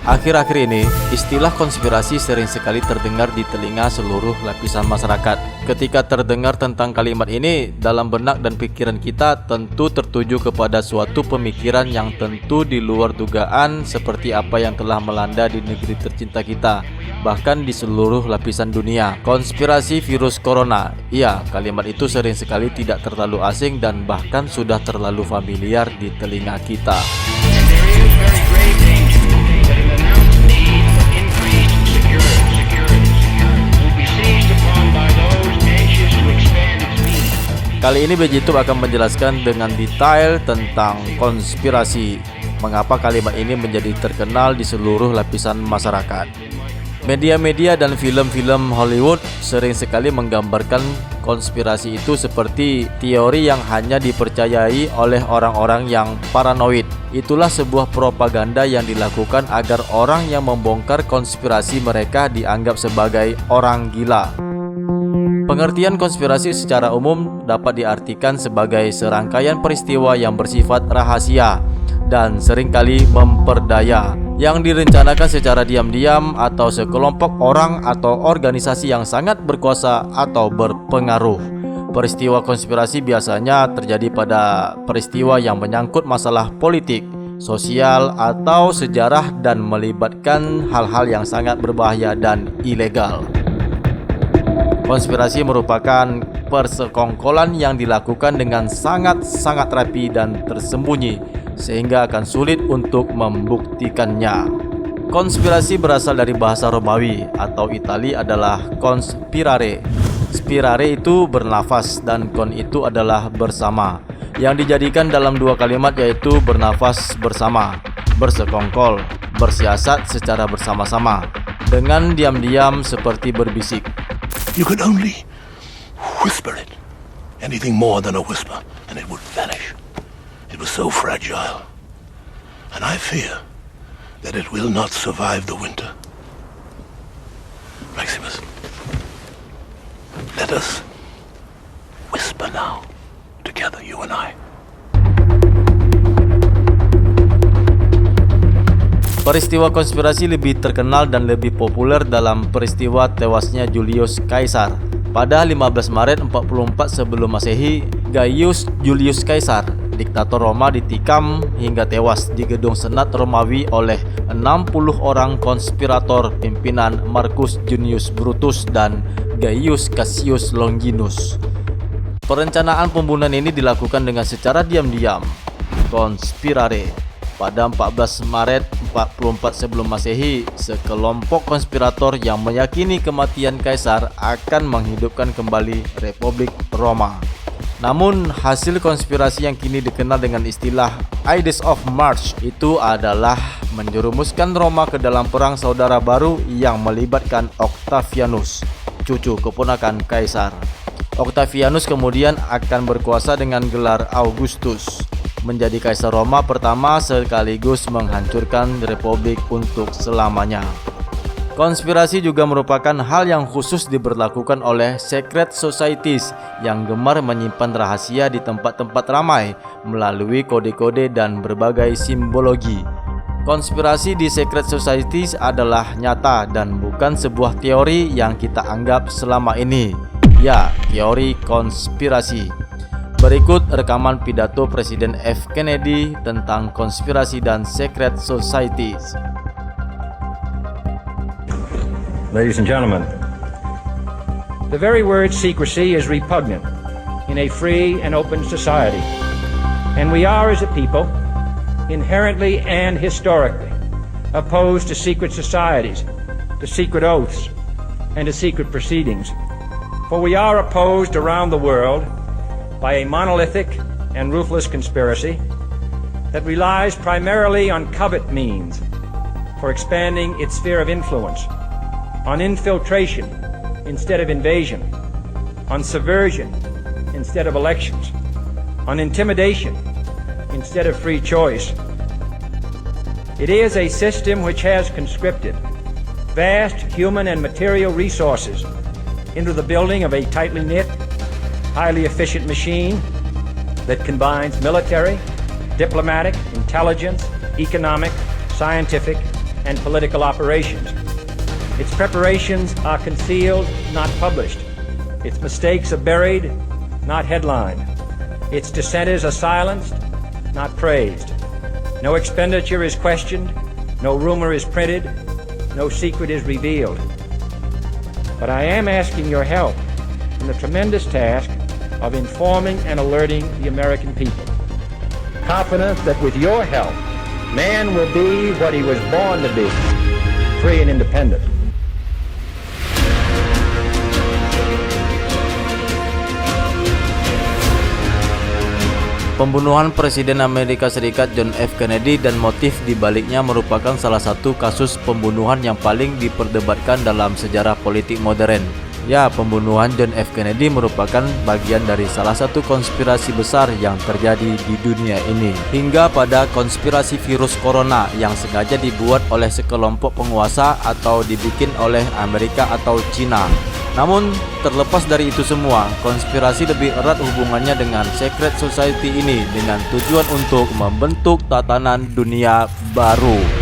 Akhir-akhir ini, istilah konspirasi sering sekali terdengar di telinga seluruh lapisan masyarakat. Ketika terdengar tentang kalimat ini, dalam benak dan pikiran kita tentu tertuju kepada suatu pemikiran yang tentu di luar dugaan seperti apa yang telah melanda di negeri tercinta kita, bahkan di seluruh lapisan dunia. Konspirasi virus corona. Iya, kalimat itu sering sekali tidak terlalu asing dan bahkan sudah terlalu familiar di telinga kita. Kali ini BeJitube akan menjelaskan dengan detail tentang konspirasi. Mengapa kalimat ini menjadi terkenal di seluruh lapisan masyarakat. Media-media dan film-film Hollywood sering sekali menggambarkan konspirasi itu seperti teori yang hanya dipercayai oleh orang-orang yang paranoid. Itulah sebuah propaganda yang dilakukan agar orang yang membongkar konspirasi mereka dianggap sebagai orang gila. Pengertian konspirasi secara umum dapat diartikan sebagai serangkaian peristiwa yang bersifat rahasia dan seringkali memperdaya yang direncanakan secara diam-diam atau sekelompok orang atau organisasi yang sangat berkuasa atau berpengaruh. Peristiwa konspirasi biasanya terjadi pada peristiwa yang menyangkut masalah politik, sosial, atau sejarah dan melibatkan hal-hal yang sangat berbahaya dan ilegal. Konspirasi merupakan persekongkolan yang dilakukan dengan sangat-sangat rapi dan tersembunyi sehingga akan sulit untuk membuktikannya. Konspirasi berasal dari bahasa Romawi atau Itali adalah conspirare. Spirare itu bernafas dan con itu adalah bersama, yang dijadikan dalam dua kalimat yaitu bernafas bersama, bersekongkol, bersiasat secara bersama-sama, dengan diam-diam seperti berbisik. You could only whisper it. Anything more than a whisper, and it would vanish. It was so fragile. And I fear that it will not survive the winter. Maximus, let us whisper now, together, you and I. Peristiwa konspirasi lebih terkenal dan lebih populer dalam peristiwa tewasnya Julius Caesar. Pada 15 Maret 44 sebelum Masehi, Gaius Julius Caesar, diktator Roma, ditikam hingga tewas di gedung Senat Romawi oleh 60 orang konspirator pimpinan Marcus Junius Brutus dan Gaius Cassius Longinus. Perencanaan pembunuhan ini dilakukan dengan secara diam-diam, conspirare. Pada 14 Maret 44 sebelum Masehi, sekelompok konspirator yang meyakini kematian Kaisar akan menghidupkan kembali Republik Roma. Namun, hasil konspirasi yang kini dikenal dengan istilah Ides of March itu adalah menjerumuskan Roma ke dalam perang saudara baru yang melibatkan Octavianus, cucu keponakan Kaisar. Octavianus kemudian akan berkuasa dengan gelar Augustus, menjadi Kaisar Roma pertama sekaligus menghancurkan Republik untuk selamanya. Konspirasi juga merupakan hal yang khusus diberlakukan oleh secret societies yang gemar menyimpan rahasia di tempat-tempat ramai melalui kode-kode dan berbagai simbologi. Konspirasi di secret societies adalah nyata dan bukan sebuah teori yang kita anggap selama ini. Ya, teori konspirasi. Berikut rekaman pidato Presiden F. Kennedy tentang konspirasi dan secret societies. Ladies and gentlemen, the very word secrecy is repugnant in a free and open society, and we are as a people inherently and historically opposed to secret societies, to secret oaths, and to secret proceedings. For we are opposed around the world by a monolithic and ruthless conspiracy that relies primarily on covert means for expanding its sphere of influence, on infiltration instead of invasion, on subversion instead of elections, on intimidation instead of free choice. It is a system which has conscripted vast human and material resources into the building of a tightly knit, highly efficient machine that combines military, diplomatic, intelligence, economic, scientific, and political operations. Its preparations are concealed, not published. Its mistakes are buried, not headlined. Its dissenters are silenced, not praised. No expenditure is questioned, no rumor is printed, no secret is revealed. But I am asking your help in the tremendous task of informing and alerting the American people. Confident that with your help, man will be what he was born to be, free and independent. Pembunuhan Presiden Amerika Serikat John F. Kennedy dan motif dibaliknya merupakan salah satu kasus pembunuhan yang paling diperdebatkan dalam sejarah politik modern. Ya, pembunuhan John F. Kennedy merupakan bagian dari salah satu konspirasi besar yang terjadi di dunia ini. Hingga pada konspirasi virus corona yang sengaja dibuat oleh sekelompok penguasa atau dibikin oleh Amerika atau Cina. Namun, terlepas dari itu semua, konspirasi lebih erat hubungannya dengan secret society ini dengan tujuan untuk membentuk tatanan dunia baru.